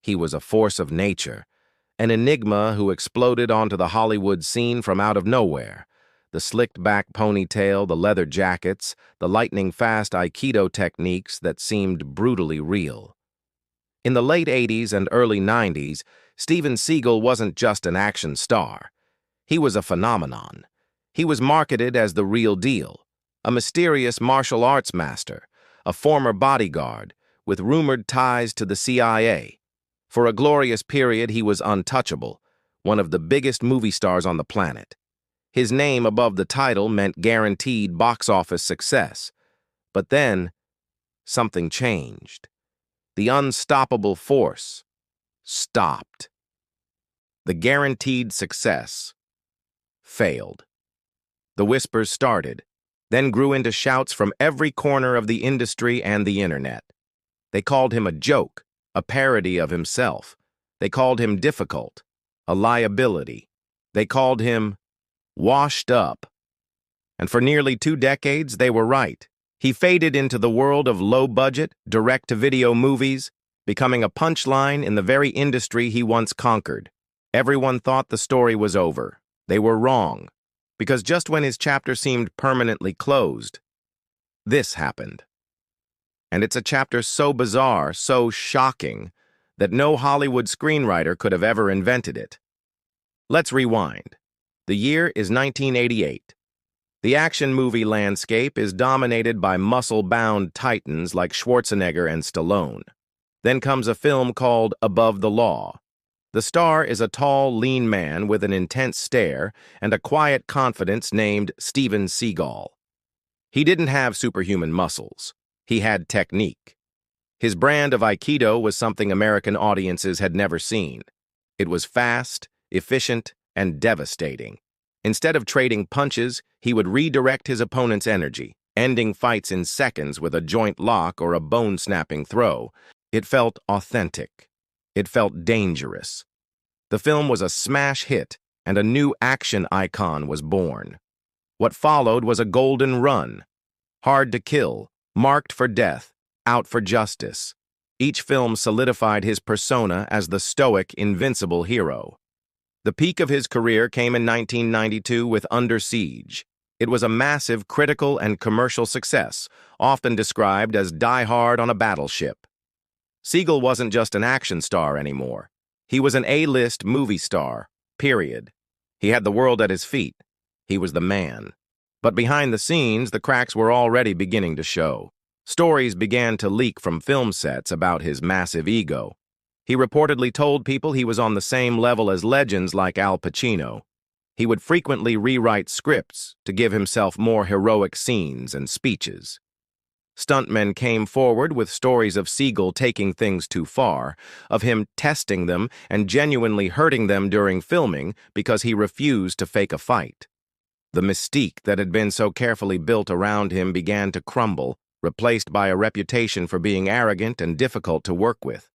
He was a force of nature, an enigma who exploded onto the Hollywood scene from out of nowhere. The slicked-back ponytail, the leather jackets, the lightning-fast Aikido techniques that seemed brutally real. In the late 80s and early 90s, Steven Seagal wasn't just an action star. He was a phenomenon. He was marketed as the real deal, a mysterious martial arts master, a former bodyguard, with rumored ties to the CIA. For a glorious period, he was untouchable, one of the biggest movie stars on the planet. His name above the title meant guaranteed box office success. But then, something changed. The unstoppable force stopped. The guaranteed success failed. The whispers started, then grew into shouts from every corner of the industry and the internet. They called him a joke, a parody of himself. They called him difficult, a liability. They called him washed up. And for nearly 2 decades, they were right. He faded into the world of low-budget, direct-to-video movies, becoming a punchline in the very industry he once conquered. Everyone thought the story was over. They were wrong, because just when his chapter seemed permanently closed, this happened. And it's a chapter so bizarre, so shocking, that no Hollywood screenwriter could have ever invented it. Let's rewind. The year is 1988. The action movie landscape is dominated by muscle-bound titans like Schwarzenegger and Stallone. Then comes a film called Above the Law. The star is a tall, lean man with an intense stare and a quiet confidence named Steven Seagal. He didn't have superhuman muscles. He had technique. His brand of Aikido was something American audiences had never seen. It was fast, efficient, and devastating. Instead of trading punches, he would redirect his opponent's energy, ending fights in seconds with a joint lock or a bone-snapping throw. It felt authentic. It felt dangerous. The film was a smash hit, and a new action icon was born. What followed was a golden run. Hard to kill, marked for death, out for justice. Each film solidified his persona as the stoic, invincible hero. The peak of his career came in 1992 with Under Siege. It was a massive critical and commercial success, often described as Die Hard on a battleship. Seagal wasn't just an action star anymore. He was an A-list movie star, period. He had the world at his feet. He was the man. But behind the scenes, the cracks were already beginning to show. Stories began to leak from film sets about his massive ego. He reportedly told people he was on the same level as legends like Al Pacino. He would frequently rewrite scripts to give himself more heroic scenes and speeches. Stuntmen came forward with stories of Seagal taking things too far, of him testing them and genuinely hurting them during filming because he refused to fake a fight. The mystique that had been so carefully built around him began to crumble, replaced by a reputation for being arrogant and difficult to work with.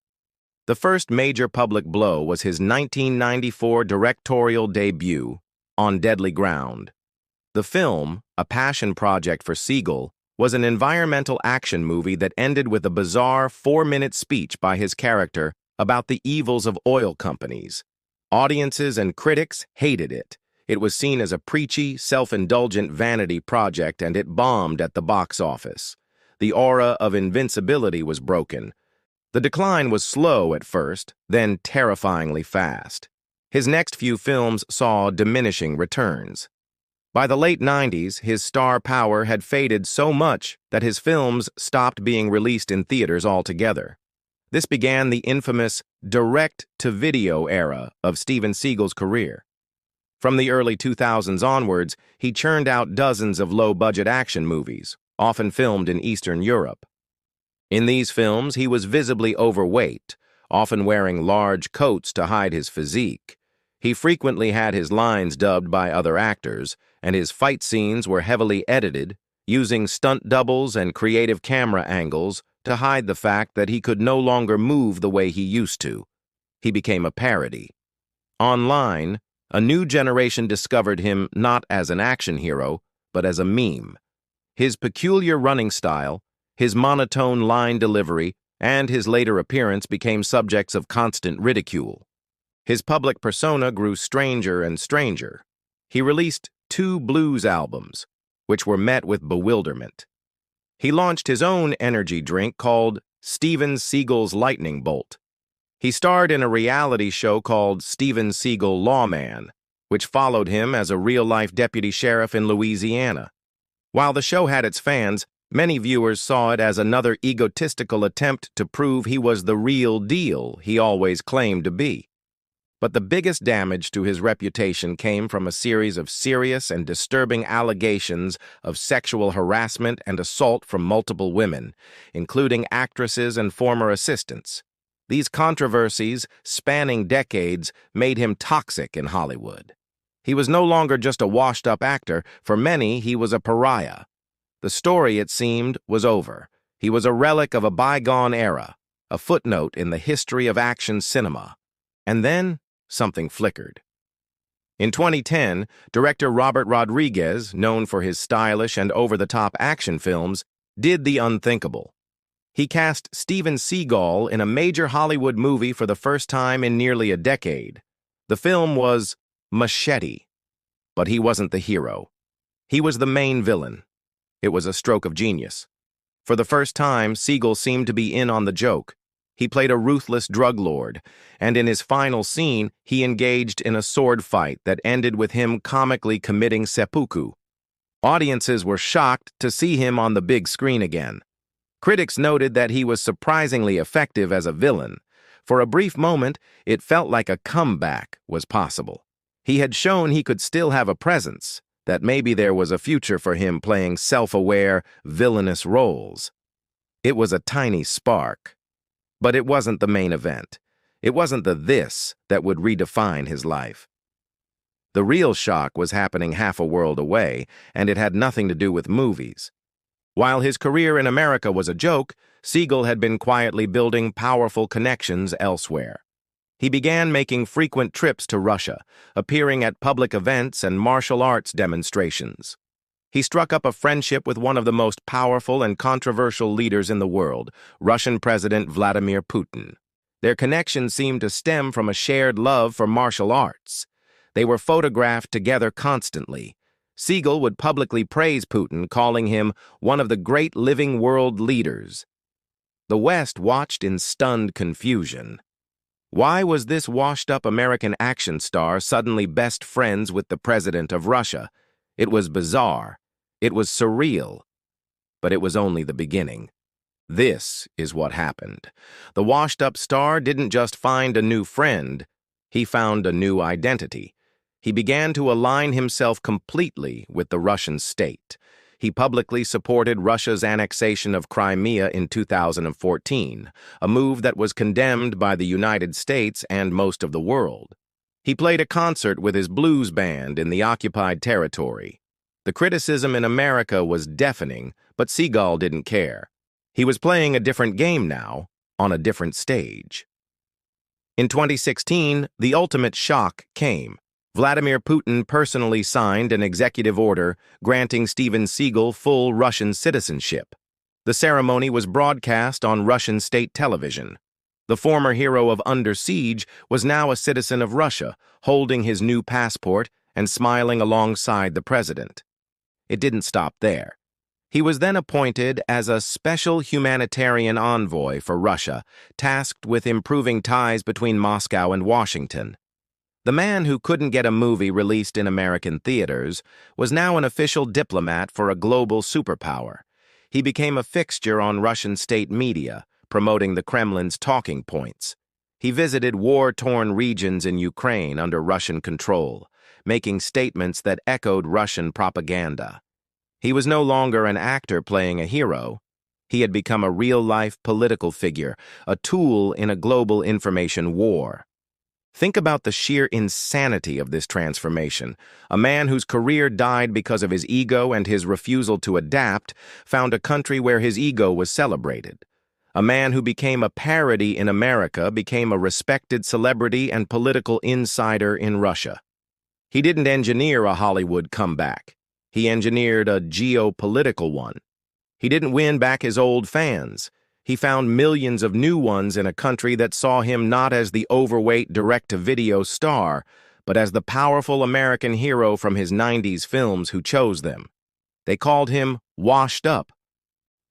The first major public blow was his 1994 directorial debut, On Deadly Ground. The film, a passion project for Seagal, was an environmental action movie that ended with a bizarre 4-minute speech by his character about the evils of oil companies. Audiences and critics hated it. It was seen as a preachy, self-indulgent vanity project, and it bombed at the box office. The aura of invincibility was broken. The decline was slow at first, then terrifyingly fast. His next few films saw diminishing returns. By the late 90s, his star power had faded so much that his films stopped being released in theaters altogether. This began the infamous direct-to-video era of Steven Seagal's career. From the early 2000s onwards, he churned out dozens of low-budget action movies, often filmed in Eastern Europe. In these films, he was visibly overweight, often wearing large coats to hide his physique. He frequently had his lines dubbed by other actors, and his fight scenes were heavily edited, using stunt doubles and creative camera angles to hide the fact that he could no longer move the way he used to. He became a parody. Online, a new generation discovered him not as an action hero, but as a meme. His peculiar running style, his monotone line delivery, and his later appearance became subjects of constant ridicule. His public persona grew stranger and stranger. He released 2 blues albums, which were met with bewilderment. He launched his own energy drink called Steven Seagal's Lightning Bolt. He starred in a reality show called Steven Seagal Lawman, which followed him as a real-life deputy sheriff in Louisiana. While the show had its fans, many viewers saw it as another egotistical attempt to prove he was the real deal he always claimed to be. But the biggest damage to his reputation came from a series of serious and disturbing allegations of sexual harassment and assault from multiple women, including actresses and former assistants. These controversies, spanning decades, made him toxic in Hollywood. He was no longer just a washed-up actor. For many, he was a pariah. The story, it seemed, was over. He was a relic of a bygone era, a footnote in the history of action cinema. And then, something flickered. In 2010, director Robert Rodriguez, known for his stylish and over-the-top action films, did the unthinkable. He cast Steven Seagal in a major Hollywood movie for the first time in nearly a decade. The film was Machete. But he wasn't the hero. He was the main villain. It was a stroke of genius. For the first time, Seagal seemed to be in on the joke. He played a ruthless drug lord, and in his final scene, he engaged in a sword fight that ended with him comically committing seppuku. Audiences were shocked to see him on the big screen again. Critics noted that he was surprisingly effective as a villain. For a brief moment, it felt like a comeback was possible. He had shown he could still have a presence, that maybe there was a future for him playing self-aware, villainous roles. It was a tiny spark. But it wasn't the main event. It wasn't the this that would redefine his life. The real shock was happening half a world away, and it had nothing to do with movies. While his career in America was a joke, Seagal had been quietly building powerful connections elsewhere. He began making frequent trips to Russia, appearing at public events and martial arts demonstrations. He struck up a friendship with one of the most powerful and controversial leaders in the world, Russian President Vladimir Putin. Their connection seemed to stem from a shared love for martial arts. They were photographed together constantly. Seagal would publicly praise Putin, calling him one of the great living world leaders. The West watched in stunned confusion. Why was this washed-up American action star suddenly best friends with the president of Russia? It was bizarre. It was surreal. But it was only the beginning. This is what happened. The washed-up star didn't just find a new friend. He found a new identity. He began to align himself completely with the Russian state. He publicly supported Russia's annexation of Crimea in 2014, a move that was condemned by the United States and most of the world. He played a concert with his blues band in the occupied territory. The criticism in America was deafening, but Seagal didn't care. He was playing a different game now, on a different stage. In 2016, the ultimate shock came. Vladimir Putin personally signed an executive order granting Steven Seagal full Russian citizenship. The ceremony was broadcast on Russian state television. The former hero of Under Siege was now a citizen of Russia, holding his new passport and smiling alongside the president. It didn't stop there. He was then appointed as a special humanitarian envoy for Russia, tasked with improving ties between Moscow and Washington. The man who couldn't get a movie released in American theaters was now an official diplomat for a global superpower. He became a fixture on Russian state media, promoting the Kremlin's talking points. He visited war-torn regions in Ukraine under Russian control, making statements that echoed Russian propaganda. He was no longer an actor playing a hero. He had become a real-life political figure, a tool in a global information war. Think about the sheer insanity of this transformation. A man whose career died because of his ego and his refusal to adapt found a country where his ego was celebrated. A man who became a parody in America became a respected celebrity and political insider in Russia. He didn't engineer a Hollywood comeback. He engineered a geopolitical one. He didn't win back his old fans. He found millions of new ones in a country that saw him not as the overweight direct-to-video star, but as the powerful American hero from his 90s films who chose them. They called him washed up.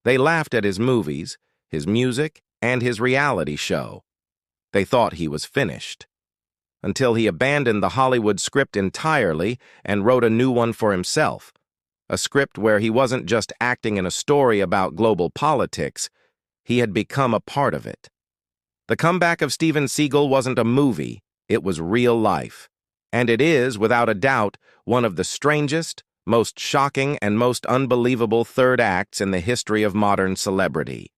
They laughed at his movies, his music, and his reality show. They thought he was finished. Until he abandoned the Hollywood script entirely and wrote a new one for himself. A script where he wasn't just acting in a story about global politics, he had become a part of it. The comeback of Steven Seagal wasn't a movie, it was real life. And it is, without a doubt, one of the strangest, most shocking, and most unbelievable third acts in the history of modern celebrity.